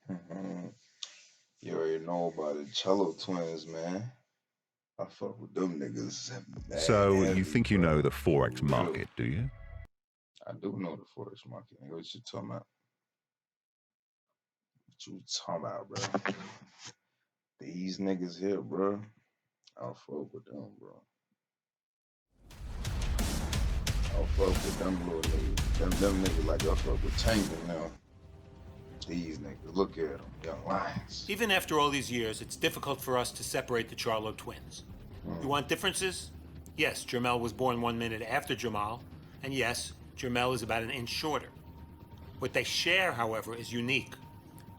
You already know about the Charlo twins, man. I fuck with them niggas. So Heavy, you think you bro. know the Forex For real. market, do you? I do know the Forex market. Nigga, what you talking about? What you talking about, bro? These niggas here, bro. I'll fuck with them, bro. I'll fuck with them little niggas. Them niggas like I fuck with Tank now. These niggas, look at them, young lions. Even after all these years, it's difficult for us to separate the Charlo twins. You want differences? Yes, Jermell was born 1 minute after Jamal, and yes, Jermell is about an inch shorter. What they share, however, is unique.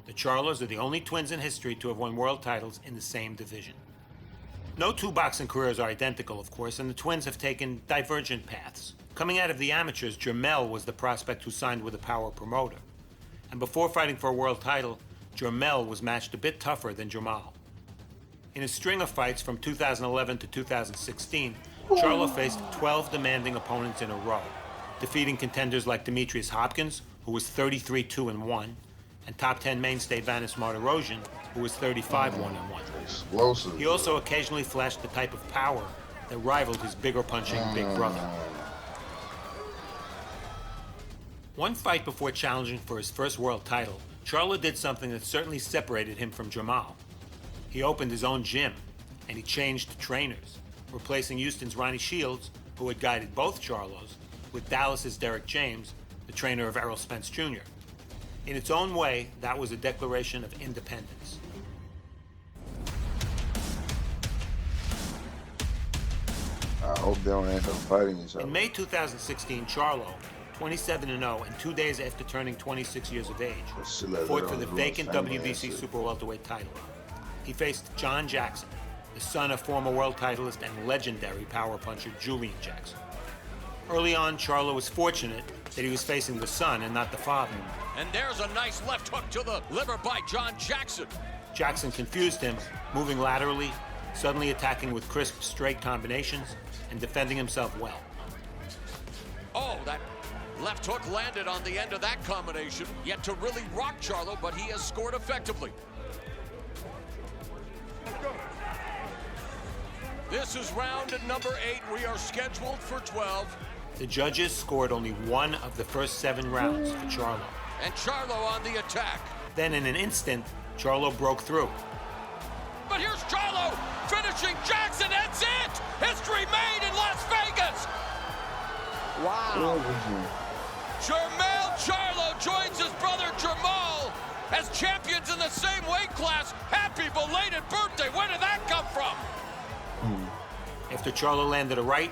The Charlos are the only twins in history to have won world titles in the same division. No two boxing careers are identical, of course, and the twins have taken divergent paths. Coming out of the amateurs, Jermell was the prospect who signed with a power promoter. And before fighting for a world title, Jermell was matched a bit tougher than Jamal. In a string of fights from 2011 to 2016, Charlo faced 12 demanding opponents in a row, defeating contenders like Demetrius Hopkins, who was 33-2-1, and top 10 mainstay Vanis Martirosyan, who was 35-1-1. Explosive. He also occasionally flashed the type of power that rivaled his bigger punching big brother. One fight before challenging for his first world title, Charlo did something that certainly separated him from Jermell. He opened his own gym, and he changed trainers, replacing Houston's Ronnie Shields, who had guided both Charlos, with Dallas's Derek James, the trainer of Errol Spence Jr. In its own way, that was a declaration of independence. I hope they don't end up fighting each other. In May 2016, Charlo, 27-0 and 2 days after turning 26 years of age, fought for the vacant WBC Super Welterweight title. He faced John Jackson, the son of former world titleist and legendary power puncher Julian Jackson. Early on, Charlo was fortunate that he was facing the son and not the father. And there's a nice left hook to the liver by John Jackson. Jackson confused him, moving laterally, suddenly attacking with crisp, straight combinations, and defending himself well. Oh, that left hook landed on the end of that combination. Yet to really rock Charlo, but he has scored effectively. This is round number 8. We are scheduled for 12. The judges scored only one of the first 7 rounds for Charlo. And Charlo on the attack. Then in an instant, Charlo broke through. But here's Charlo finishing Jackson. That's it! History made in Las Vegas! Wow. Jermell Charlo joins his brother Jermell as champions in the same weight class. Happy belated birthday. Where did that come from? After Charlo landed a right,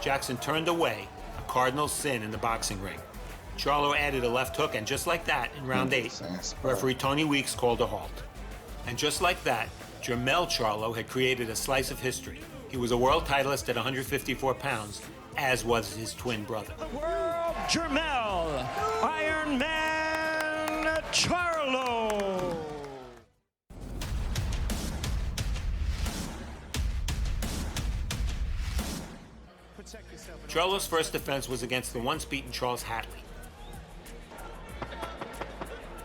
Jackson turned away, a cardinal sin in the boxing ring. Charlo added a left hook, and just like that, in round 8, referee Tony Weeks called a halt. And just like that, Jermell Charlo had created a slice of history. He was a world titleist at 154 pounds, as was his twin brother. The world, Jermell, Iron Man Charlo. Charlo's first defense was against the once-beaten Charles Hatley.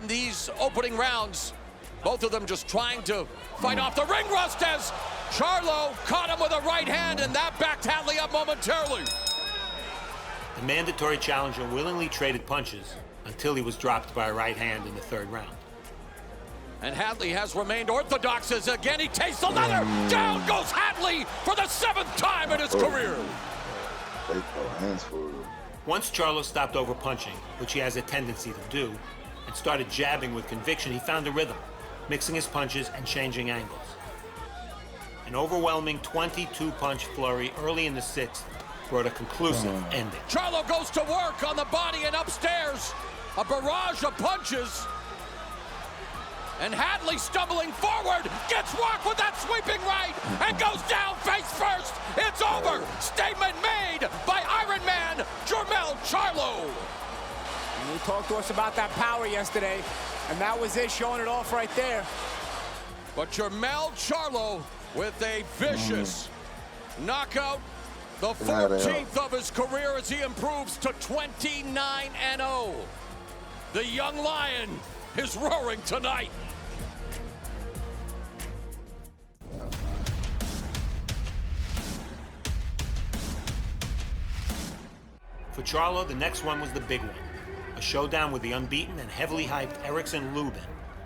These opening rounds, both of them just trying to fight off the ring rust as Charlo caught him with a right hand, and that backed Hatley up momentarily. The mandatory challenger willingly traded punches until he was dropped by a right hand in the 3rd round. And Hatley has remained orthodox as again he tastes the leather. Down goes Hatley for the 7th time in his career. They throw hands for it. Once Charlo stopped over-punching, which he has a tendency to do, and started jabbing with conviction, he found a rhythm, mixing his punches and changing angles. An overwhelming 22-punch flurry early in the 6th brought a conclusive ending. Charlo goes to work on the body and upstairs. A barrage of punches. And Hatley stumbling forward, gets walked with that sweeping right, and goes down face first. It's over. Statement made by Iron Man Jermell Charlo. And he talked to us about that power yesterday, and that was it, showing it off right there. But Jermell Charlo with a vicious knockout, the 14th of his career as he improves to 29-0. The young lion is roaring tonight. For Charlo, the next one was the big one, a showdown with the unbeaten and heavily hyped Erickson Lubin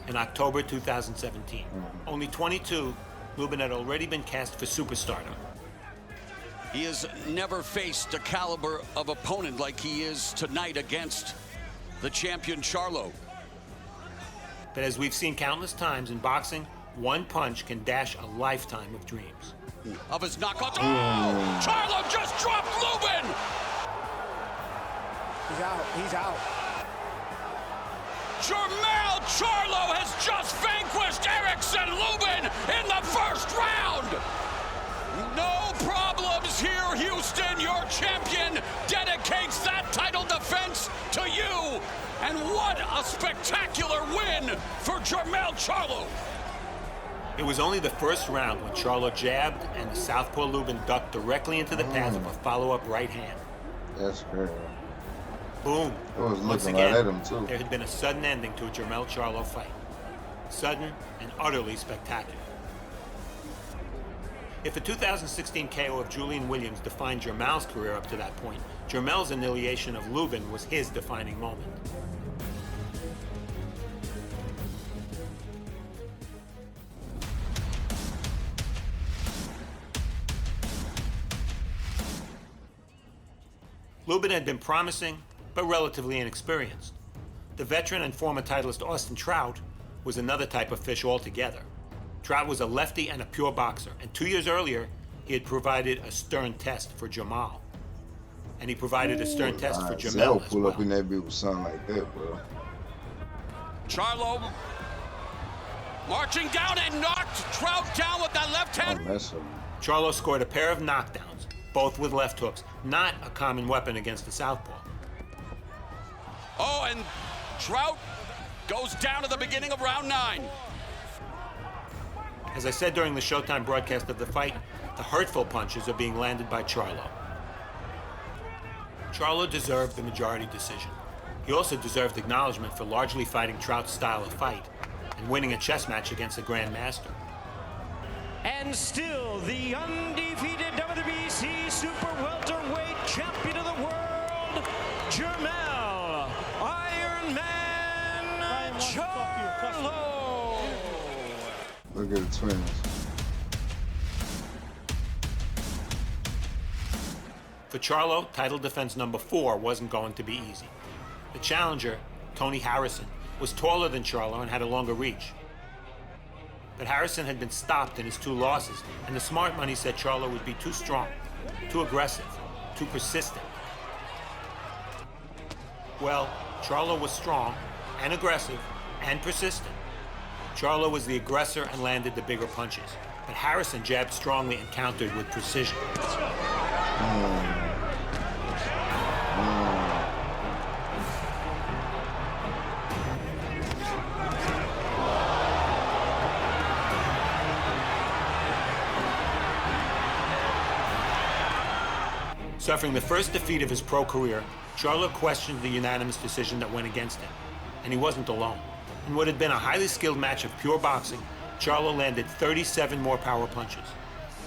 in October 2017. Only 22, Lubin had already been cast for superstardom. He has never faced a caliber of opponent like he is tonight against the champion Charlo. But as we've seen countless times in boxing, one punch can dash a lifetime of dreams. Of his knockouts. Oh! Charlo just dropped Lubin! He's out. He's out. Jermell Charlo has just vanquished Erickson Lubin in the first round! No problems here, Houston. Your champion dedicates that title defense to you. And what a spectacular win for Jermell Charlo. It was only the first round when Charlo jabbed and the southpaw Lubin ducked directly into the path of a follow-up right hand. That's crazy. Boom. I was Once looking again, right at him, too. there had been a sudden ending to a Jermell Charlo fight. Sudden and utterly spectacular. If the 2016 KO of Julian Williams defined Jermell's career up to that point, Jermell's annihilation of Lubin was his defining moment. Lubin had been promising, but relatively inexperienced. The veteran and former titleist Austin Trout was another type of fish altogether. Trout was a lefty and a pure boxer, and 2 years earlier, he had provided a stern test for Jermell. And he provided a stern test for Jermell as pull well. up in that bitch with something like that, bro. Charlo marching down and knocked Trout down with that left hand. Charlo scored a pair of knockdowns, both with left hooks, not a common weapon against the southpaw. Oh, and Trout goes down at the beginning of round 9. As I said during the Showtime broadcast of the fight, the hurtful punches are being landed by Charlo. Charlo deserved the majority decision. He also deserved acknowledgement for largely fighting Trout's style of fight and winning a chess match against a grandmaster. And still the undefeated WBC super welterweight champion of the world, Jermell Iron Man Charlo. Look at the twins. For Charlo, title defense number 4 wasn't going to be easy. The challenger, Tony Harrison, was taller than Charlo and had a longer reach. But Harrison had been stopped in his 2 losses, and the smart money said Charlo would be too strong, too aggressive, too persistent. Well, Charlo was strong and aggressive and persistent. Charlo was the aggressor and landed the bigger punches, but Harrison jabbed strongly and countered with precision. Suffering the first defeat of his pro career, Charlo questioned the unanimous decision that went against him. And he wasn't alone. In what had been a highly skilled match of pure boxing, Charlo landed 37 more power punches.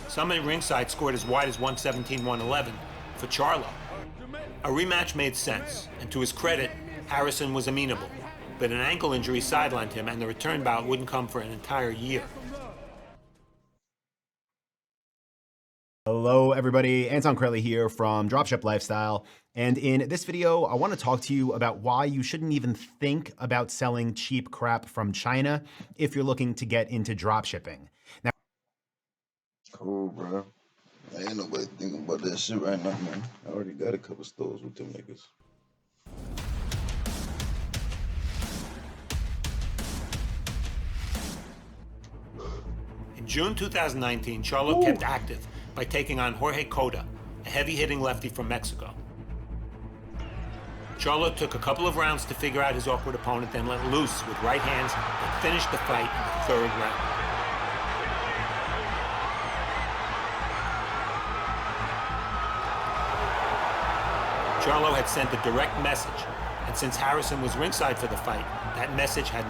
Some at ringside scored as wide as 117-111 for Charlo. A rematch made sense, and to his credit, Harrison was amenable. But an ankle injury sidelined him, and the return bout wouldn't come for an entire year. Hello everybody, Anton Crowley here from Dropship Lifestyle, and in this video I want to talk to you about why you shouldn't even think about selling cheap crap from China if you're looking to get into dropshipping. Now, Cool, bro. Ain't nobody thinking about that shit right now, man. I already got a couple stores with them niggas. In June 2019, Charlo kept active by taking on Jorge Cota, a heavy-hitting lefty from Mexico. Charlo took a couple of rounds to figure out his awkward opponent, then let loose with right hands and finished the fight in the 3rd round. Charlo had sent a direct message, and since Harrison was ringside for the fight, that message had